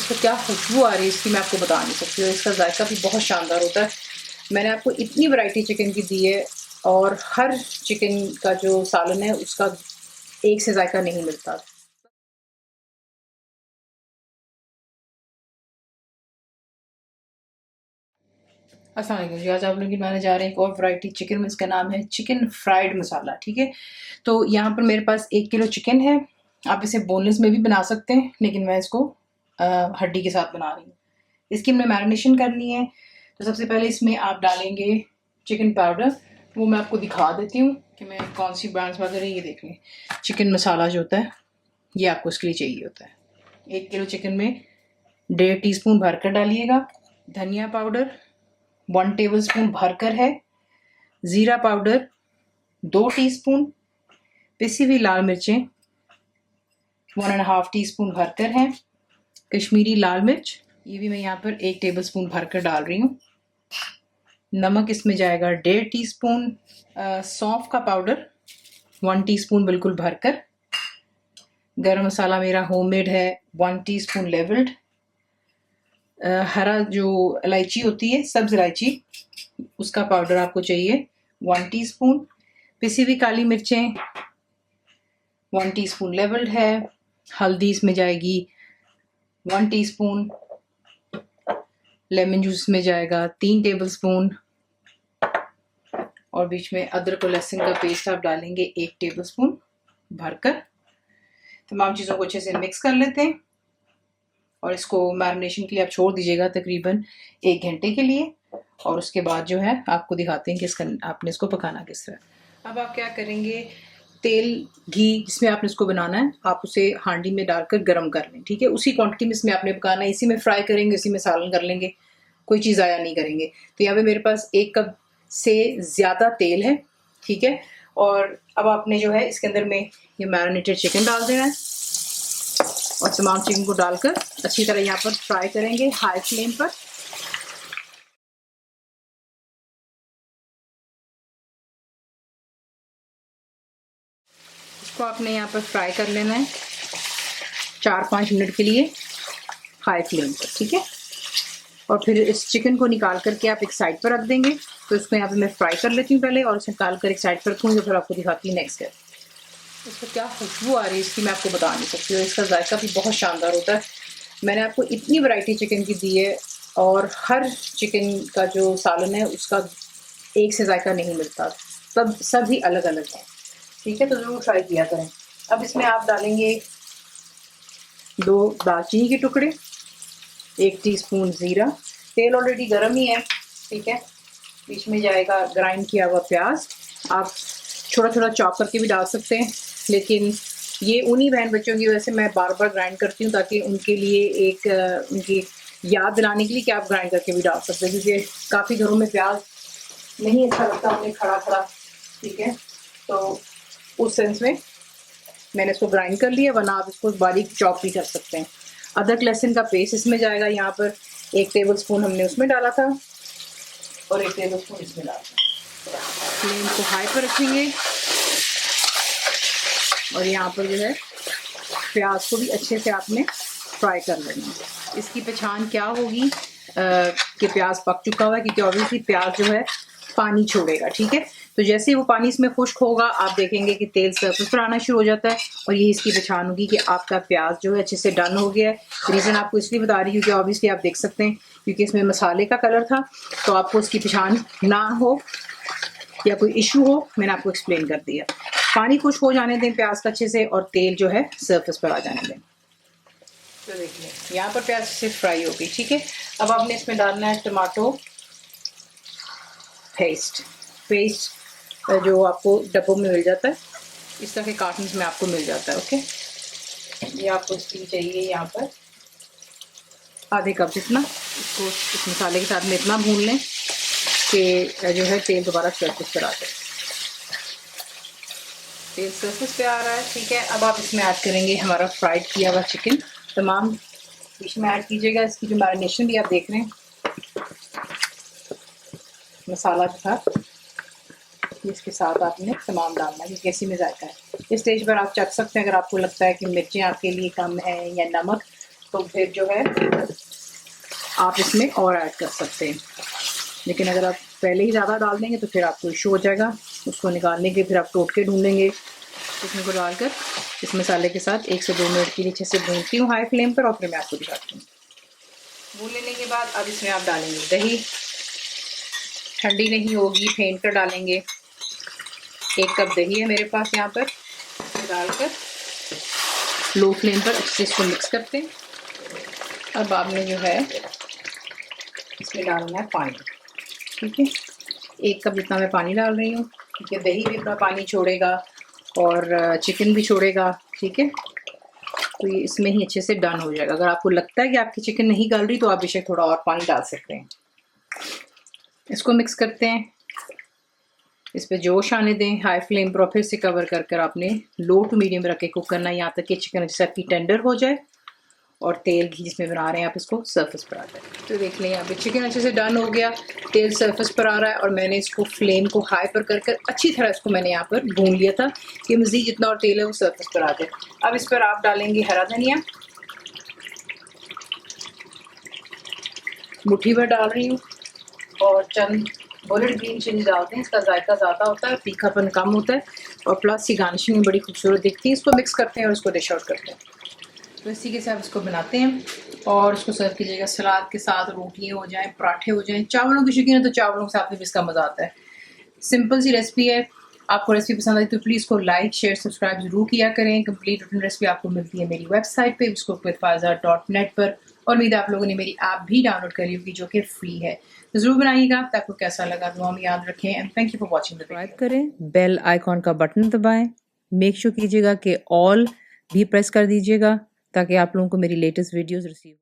इसको क्या खुशबू आ रही है इसकी मैं आपको बता नहीं सकती हूँ। इसका जायका भी बहुत शानदार होता है। मैंने आपको इतनी वैरायटी चिकन की दी है और हर चिकन का जो सालन है उसका एक से जायका नहीं मिलता। अस्सलाम वालेकुम जी, आज आप लोग की बनाने जा रहे हैं एक और वैरायटी चिकन में। इसका नाम है चिकन फ्राइड मसाला। ठीक है, तो यहाँ पर मेरे पास 1 किलो चिकन है। आप इसे बोनलेस में भी बना सकते हैं, लेकिन मैं इसको हड्डी के साथ बना रही हूँ। इसकी हमें मैरिनेशन करनी है। तो सबसे पहले इसमें आप डालेंगे चिकन पाउडर। वो मैं आपको दिखा देती हूँ कि मैं कौन सी ब्रांड्स वगैरह। ये देख लें, चिकन मसाला जो होता है ये आपको इसके लिए चाहिए होता है। 1 किलो चिकन में 1.5 टीस्पून भरकर डालिएगा। धनिया पाउडर 1 टेबलस्पून भरकर है। ज़ीरा पाउडर 2 टीस्पून। पिसी हुई लाल मिर्चें 1.5 टीस्पून भरकर हैं। कश्मीरी लाल मिर्च ये भी मैं यहाँ पर 1 टेबलस्पून भरकर डाल रही हूँ। नमक इसमें जाएगा 1.5 टीस्पून। सौंफ का पाउडर 1 टीस्पून बिल्कुल भरकर। गरम मसाला मेरा होममेड है 1 टीस्पून लेवल्ड। हरा जो इलायची होती है, सब्ज इलायची, उसका पाउडर आपको चाहिए 1 टीस्पून। पिसी हुई काली मिर्चें 1 टीस्पून लेवल्ड है। हल्दी इसमें जाएगी 1 टीस्पून। लेमन जूस में जाएगा 3 टेबलस्पून। और बीच में अदरक और लहसुन का पेस्ट आप डालेंगे 1 टेबलस्पून भरकर। तमाम चीज़ों को अच्छे से मिक्स कर लेते हैं और इसको मैरिनेशन के लिए आप छोड़ दीजिएगा तकरीबन 1 घंटे के लिए। और उसके बाद जो है आपको दिखाते हैं कि आपने इसको पकाना किस तरह। अब आप क्या करेंगे, तेल घी जिसमें आपने इसको बनाना है आप उसे हांडी में डालकर गर्म कर लें। ठीक है, उसी क्वांटिटी में इसमें आपने पकाना है। इसी में फ्राई करेंगे, इसी में सालन कर लेंगे, कोई चीज़ ज़ाया नहीं करेंगे। तो यहाँ पे मेरे पास 1 कप से ज़्यादा तेल है। ठीक है, और अब आपने जो है इसके अंदर में ये मैरिनेटेड चिकन डाल देना है और तमाम चिकन को डालकर अच्छी तरह यहाँ पर फ्राई करेंगे हाई फ्लेम पर। इसको आपने यहाँ पर फ्राई कर लेना है 4-5 मिनट के लिए हाई फ्लेम पर। ठीक है, और फिर इस चिकन को निकाल करके आप एक साइड पर रख देंगे। तो इसको यहाँ पे मैं फ्राई कर लेती हूँ पहले और इसे निकाल कर एक साइड पर रखूँगी, फिर आपको दिखाती हूँ नेक्स्ट स्टेप। इसको क्या खुशबू आ रही है इसकी मैं आपको बता नहीं सकती हूँ। इसका जायका भी बहुत शानदार होता है। मैंने आपको इतनी वैरायटी चिकन की दी है और हर चिकन का जो सालन है उसका एक से जायका नहीं मिलता, सब ही अलग अलग है। ठीक है, तो ज़रूर ट्राई किया करें। अब इसमें आप डालेंगे 2 दालचीनी के टुकड़े, 1 टीस्पून ज़ीरा। तेल ऑलरेडी गर्म ही है। ठीक है, बीच में जाएगा ग्राइंड किया हुआ प्याज। आप छोटा छोटा चॉप करके भी डाल सकते हैं, लेकिन ये उन्हीं बहन बच्चों की वजह से मैं बार बार ग्राइंड करती हूँ ताकि उनके लिए एक उनकी याद दिलाने के लिए कि आप ग्राइंड करके भी डाल सकते हैं, क्योंकि काफ़ी घरों में प्याज नहीं अच्छा लगता उन्हें खड़ा खड़ा। ठीक है, तो उस सेंस में मैंने इसको ग्राइंड कर लिया, वरना आप इसको बारीक चॉप भी कर सकते हैं। अदरक लहसुन का पेस्ट इसमें जाएगा। यहाँ पर 1 टेबलस्पून हमने उसमें डाला था और 1 टेबलस्पून इसमें डाला था। फ्लेम को हाई पर रखेंगे और यहाँ पर जो है प्याज को भी अच्छे से आपने फ्राई कर लेना है। इसकी पहचान क्या होगी कि प्याज पक चुका हुआ है, क्योंकि ऑब्वियसली प्याज जो है पानी छोड़ेगा। ठीक है, तो जैसे ही वो पानी इसमें खुश्क होगा आप देखेंगे कि तेल सरफेस पर आना शुरू हो जाता है और यही इसकी पहचान होगी कि आपका प्याज जो है अच्छे से डन हो गया है। रीज़न आपको इसलिए बता रही हूँ कि ऑब्वियसली आप देख सकते हैं क्योंकि इसमें मसाले का कलर था, तो आपको इसकी पहचान ना हो या कोई इशू हो मैंने आपको एक्सप्लेन कर दिया। पानी खुश्क हो जाने दें प्याज का अच्छे से और तेल जो है सरफेस पर आ जाने दें। तो देखिए यहाँ पर प्याज से फ्राई हो गई। ठीक है, अब आपने इसमें डालना है टमाटो पेस्ट जो आपको डब्बों में मिल जाता है, इस तरह के कार्टन्स में आपको मिल जाता है। ओके, ये आपको इसकी चाहिए यहाँ पर आधे कप जितना। इसको इस मसाले के साथ में इतना भून लें कि जो है तेल दोबारा सरफेस पर आ जाए। तेल सरफेस पे आ रहा है। ठीक है, अब आप इसमें ऐड करेंगे हमारा फ्राइड किया हुआ चिकन। तमाम बीच में ऐड कीजिएगा। इसकी जो मैरिनेशन भी आप देख रहे हैं मसाला के साथ, इसके साथ आपने तमाम डालना है क्योंकि इसी में जायका है। इस स्टेज पर आप चख सकते हैं, अगर आपको लगता है कि मिर्चें आपके लिए कम है या नमक, तो फिर जो है आप इसमें और ऐड कर सकते हैं, लेकिन अगर आप पहले ही ज़्यादा डाल देंगे तो फिर आपको इशू हो जाएगा। उसको निकालने के फिर आप टोटके ढूंढेंगे। इसमें को डालकर इस मसाले के साथ 1 से 2 मिनट के लिए अच्छे से भूनती हूँ हाई फ्लेम पर, और फिर मैं आपको दिखाती हूँ। भून लेने के बाद अब इसमें आप डालेंगे दही। ठंडी नहीं होगी, फेंट कर डालेंगे। 1 कप दही है मेरे पास यहाँ पर। डालकर लो फ्लेम पर अच्छे से इसको मिक्स करते हैं। और बाद में जो है इसमें डालना है पानी, ठीक है। 1 कप जितना मैं पानी डाल रही हूँ, ठीक है। दही भी अपना पानी छोड़ेगा और चिकन भी छोड़ेगा, ठीक है। तो ये इसमें ही अच्छे से डन हो जाएगा। अगर आपको लगता है कि आपकी चिकन नहीं गल रही तो आप बेशक थोड़ा और पानी डाल सकते हैं। इसको मिक्स करते हैं, इस पे जोश आने दें हाई फ्लेम पर, फिर से कवर कर कर आपने लो टू मीडियम रख के कुक करना है यहाँ तक कि चिकन अच्छे से आपकी टेंडर हो जाए और तेल घी जिसमें बना रहे हैं आप इसको सरफेस पर आ जाए। तो देख लें यहाँ पे चिकन अच्छे से डन हो गया, तेल सरफेस पर आ रहा है और मैंने इसको फ्लेम को हाई पर कर कर अच्छी तरह इसको मैंने यहाँ पर भून लिया था कि मज़ीद जितना और तेल है वो सरफेस पर आ जाए। अब इस पर आप डालेंगे हरा धनिया, मुट्ठी भर डाल रही हूँ, और चंद बुलेट ग्रीन चिली डालते हैं। इसका जायका ज़्यादा होता है, तीखापन कम होता है और प्लस ये गार्निशिंग में बड़ी खूबसूरत दिखती है। इसको मिक्स करते हैं और इसको डिश आउट करते हैं। तो इसी के साथ इसको बनाते हैं और इसको सर्व कीजिएगा सलाद के साथ। रोटियाँ हो जाएं, पराठे हो जाएं, चावलों की शौकीन है तो चावलों के साथ भी इसका मज़ा आता है। सिंपल सी रेसिपी है। आपको रेसिपी पसंद आई तो प्लीज़ को लाइक शेयर सब्सक्राइब जरूर किया करें। कंप्लीट रिटन रेसिपी आपको मिलती है मेरी वेबसाइट पे biscookWithFaiza.net पर, और उम्मीद है आप लोगों ने मेरी ऐप भी डाउनलोड कर ली होगी जो कि फ्री है। तो ज़रूर बनाइएगा। आपको कैसा लगा दुआ में याद रखें and thank you for watching the video. Subscribe करें, बेल आइकॉन का बटन दबाएं, मेक श्योर कीजिएगा कि ऑल भी प्रेस कर दीजिएगा ताकि आप लोगों को मेरी लेटेस्ट वीडियोस रिसीव